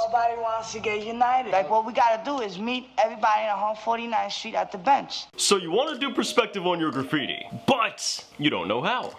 Nobody wants to get united. Like, what we gotta do is meet everybody in 149th Street at the bench. So you want to do perspective on your graffiti, but you don't know how.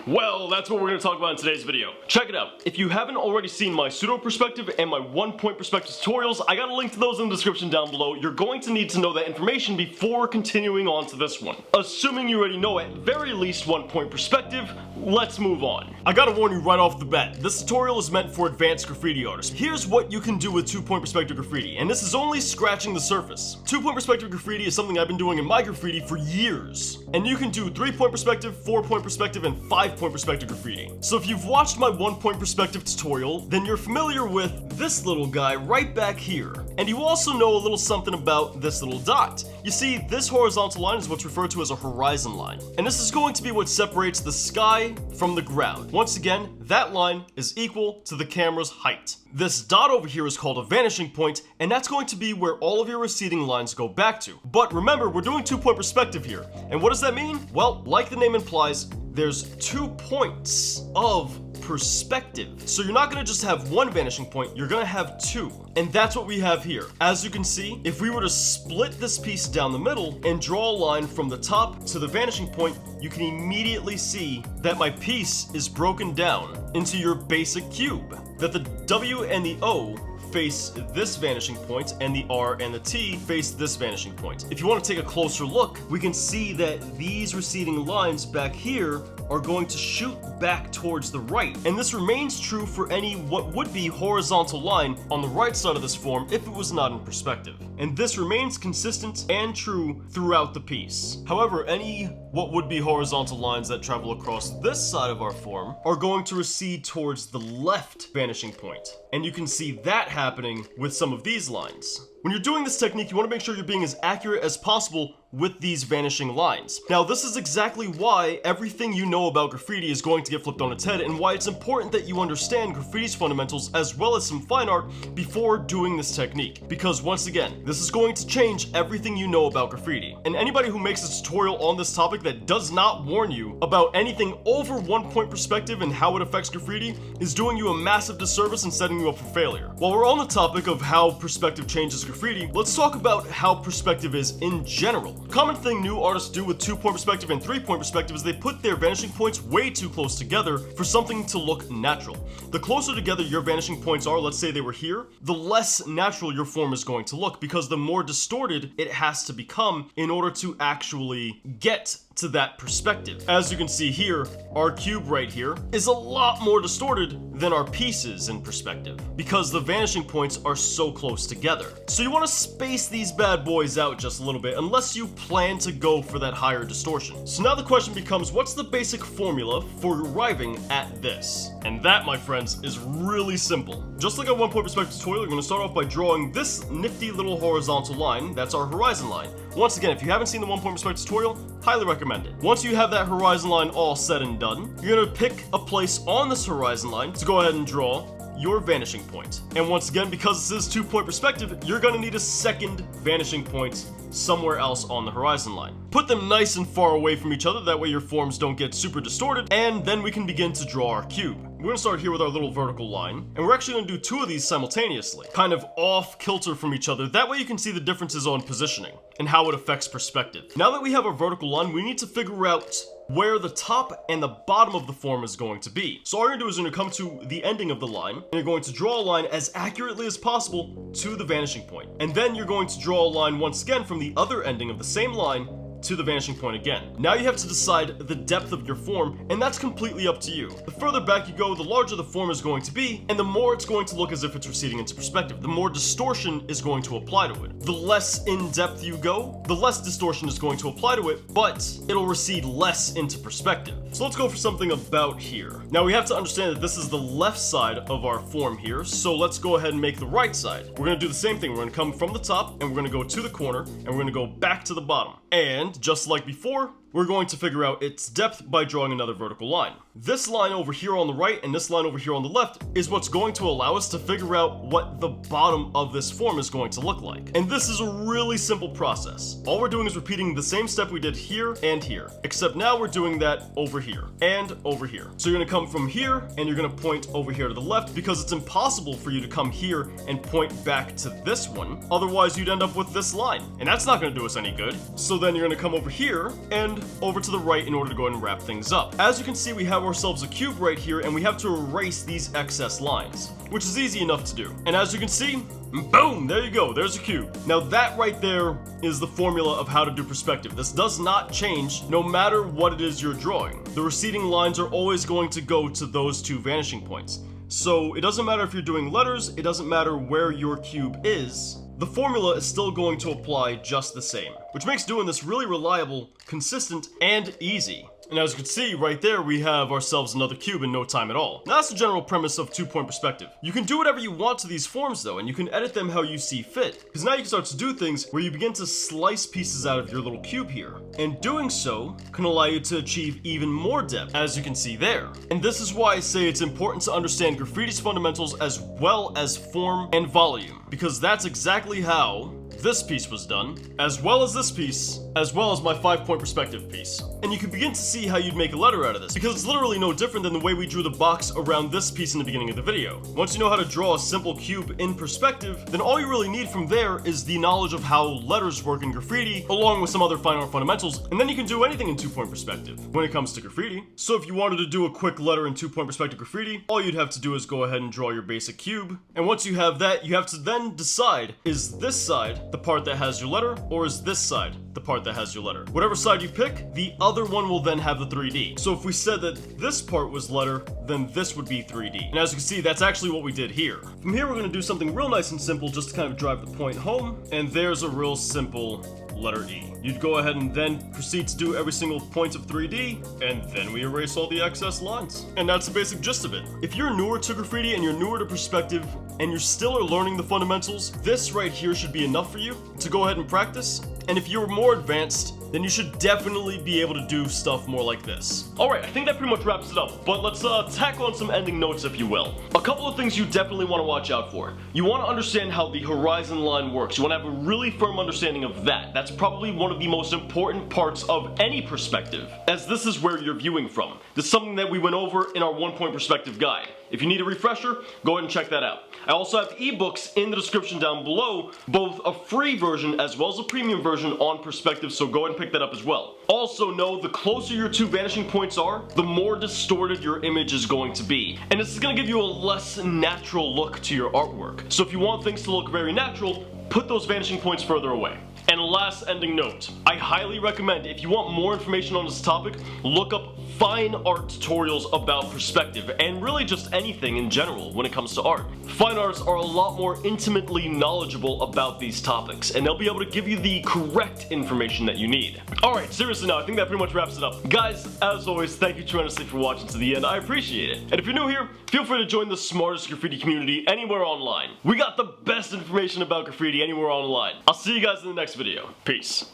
Well, that's what we're going to talk about in today's video. Check it out. If you haven't already seen my pseudo perspective and my 1-point perspective tutorials, I got a link to those in the description down below. You're going to need to know that information before continuing on to this one. Assuming you already know at very least 1-point perspective, let's move on. I gotta warn you right off the bat, this tutorial is meant for advanced graffiti artists. Here's what you can do with 2-point perspective graffiti, and this is only scratching the surface. 2-point perspective graffiti is something I've been doing in my graffiti for years. And you can do 3-point perspective, 4-point perspective, and 5-point perspective graffiti. So if you've watched my 1-point perspective tutorial, then you're familiar with this little guy right back here. And you also know a little something about this little dot. You see, this horizontal line is what's referred to as a horizon line. And this is going to be what separates the sky from the ground. Once again, that line is equal to the camera's height. This dot over here is called a vanishing point, and that's going to be where all of your receding lines go back to. But remember, we're doing 2-point perspective here. And what does that mean? Well, like the name implies, there's 2 points of perspective. So you're not gonna just have one vanishing point, you're gonna have 2. And that's what we have here. As you can see, if we were to split this piece down the middle and draw a line from the top to the vanishing point, you can immediately see that my piece is broken down into your basic cube. That the W and the O face this vanishing point, and the R and the T face this vanishing point. If you want to take a closer look, we can see that these receding lines back here are going to shoot back towards the right. And this remains true for any what would be horizontal line on the right side of this form if it was not in perspective. And this remains consistent and true throughout the piece. However, any what would be horizontal lines that travel across this side of our form are going to recede towards the left vanishing point. And you can see that happening with some of these lines. When you're doing this technique, you want to make sure you're being as accurate as possible with these vanishing lines. Now, this is exactly why everything you know about graffiti is going to get flipped on its head, and why it's important that you understand graffiti's fundamentals as well as some fine art before doing this technique. Because once again, this is going to change everything you know about graffiti. And anybody who makes a tutorial on this topic that does not warn you about anything over 1-point perspective and how it affects graffiti is doing you a massive disservice and setting you up for failure. While we're on the topic of how perspective changes graffiti, let's talk about how perspective is in general. Common thing new artists do with 2-point perspective and 3-point perspective is they put their vanishing points way too close together for something to look natural. The closer together your vanishing points are, let's say they were here, the less natural your form is going to look, because the more distorted it has to become in order to actually get to that perspective. As you can see here, our cube right here is a lot more distorted than our pieces in perspective, because the vanishing points are so close together. So you want to space these bad boys out just a little bit, unless you plan to go for that higher distortion. So now the question becomes, what's the basic formula for arriving at this? And that, my friends, is really simple. Just like a 1-point perspective tutorial, you're going to start off by drawing this nifty little horizontal line. That's our horizon line. Once again, if you haven't seen the 1-point perspective tutorial, highly recommend it. Once you have that horizon line all said and done, you're going to pick a place on this horizon line to go ahead and draw your vanishing point. And once again, because this is 2-point perspective, you're going to need a second vanishing point somewhere else on the horizon line. Put them nice and far away from each other, that way your forms don't get super distorted, and then we can begin to draw our cube. We're going to start here with our little vertical line, and we're actually going to do 2 of these simultaneously, kind of off kilter from each other. That way you can see the differences on positioning and how it affects perspective. Now that we have our vertical line, we need to figure out where the top and the bottom of the form is going to be. So all you're going to do is you're going to come to the ending of the line, and you're going to draw a line as accurately as possible to the vanishing point. And then you're going to draw a line once again from the other ending of the same line to the vanishing point again. Now you have to decide the depth of your form, and that's completely up to you. The further back you go, the larger the form is going to be, and the more it's going to look as if it's receding into perspective. The more distortion is going to apply to it. The less in depth you go, the less distortion is going to apply to it, but it'll recede less into perspective. So let's go for something about here. Now we have to understand that this is the left side of our form here, so let's go ahead and make the right side. We're going to do the same thing. We're going to come from the top, and we're going to go to the corner, and we're going to go back to the bottom. And just like before, we're going to figure out its depth by drawing another vertical line. This line over here on the right and this line over here on the left is what's going to allow us to figure out what the bottom of this form is going to look like. And this is a really simple process. All we're doing is repeating the same step we did here and here, except now we're doing that over here and over here. So you're gonna come from here and you're gonna point over here to the left, because it's impossible for you to come here and point back to this one. Otherwise you'd end up with this line, and that's not gonna do us any good. So then you're gonna come over here and over to the right in order to go ahead and wrap things up. As you can see, we have ourselves a cube right here, and we have to erase these excess lines, which is easy enough to do. And as you can see, boom, there you go, there's a cube. Now that right there is the formula of how to do perspective. This does not change no matter what it is you're drawing. The receding lines are always going to go to those two vanishing points. So it doesn't matter if you're doing letters, it doesn't matter where your cube is, the formula is still going to apply just the same, which makes doing this really reliable, consistent, and easy. And as you can see right there, we have ourselves another cube in no time at all. Now that's the general premise of two-point perspective. You can do whatever you want to these forms though, and you can edit them how you see fit. Because now you can start to do things where you begin to slice pieces out of your little cube here. And doing so can allow you to achieve even more depth, as you can see there. And this is why I say it's important to understand graffiti's fundamentals as well as form and volume. Because that's exactly how this piece was done, as well as this piece, as well as my 5-point perspective piece. And you can begin to see how you'd make a letter out of this, because it's literally no different than the way we drew the box around this piece in the beginning of the video. Once you know how to draw a simple cube in perspective, then all you really need from there is the knowledge of how letters work in graffiti, along with some other fine art fundamentals, and then you can do anything in 2-point perspective when it comes to graffiti. So if you wanted to do a quick letter in 2-point perspective graffiti, all you'd have to do is go ahead and draw your basic cube. And once you have that, you have to then decide, is this side the part that has your letter, or is this side the part that has your letter? Whatever side you pick, the other one will then have the 3D. So if we said that this part was letter, then this would be 3D. And as you can see, that's actually what we did here. From here, we're gonna do something real nice and simple just to kind of drive the point home, and there's a real simple letter E. You'd go ahead and then proceed to do every single point of 3D, and then we erase all the excess lines. And that's the basic gist of it. If you're newer to graffiti and you're newer to perspective, and you still are learning the fundamentals, this right here should be enough for you to go ahead and practice. And if you're more advanced, then you should definitely be able to do stuff more like this. Alright, I think that pretty much wraps it up, but let's tack on some ending notes, if you will. A couple of things you definitely want to watch out for. You want to understand how the horizon line works. You want to have a really firm understanding of that. That's probably one of the most important parts of any perspective, as this is where you're viewing from. This is something that we went over in our 1-point perspective guide. If you need a refresher, go ahead and check that out. I also have ebooks in the description down below, both a free version as well as a premium version on perspective, so go ahead and pick that up as well. Also know the closer your two vanishing points are, the more distorted your image is going to be. And this is going to give you a less natural look to your artwork. So if you want things to look very natural, put those vanishing points further away. And last ending note, I highly recommend, if you want more information on this topic, look up fine art tutorials about perspective, and really just anything in general when it comes to art. Fine artists are a lot more intimately knowledgeable about these topics, and they'll be able to give you the correct information that you need. Alright, seriously now, I think that pretty much wraps it up. Guys, as always, thank you tremendously for watching to the end, I appreciate it. And if you're new here, feel free to join the smartest graffiti community anywhere online. We got the best information about graffiti anywhere online. I'll see you guys in the next video. Peace.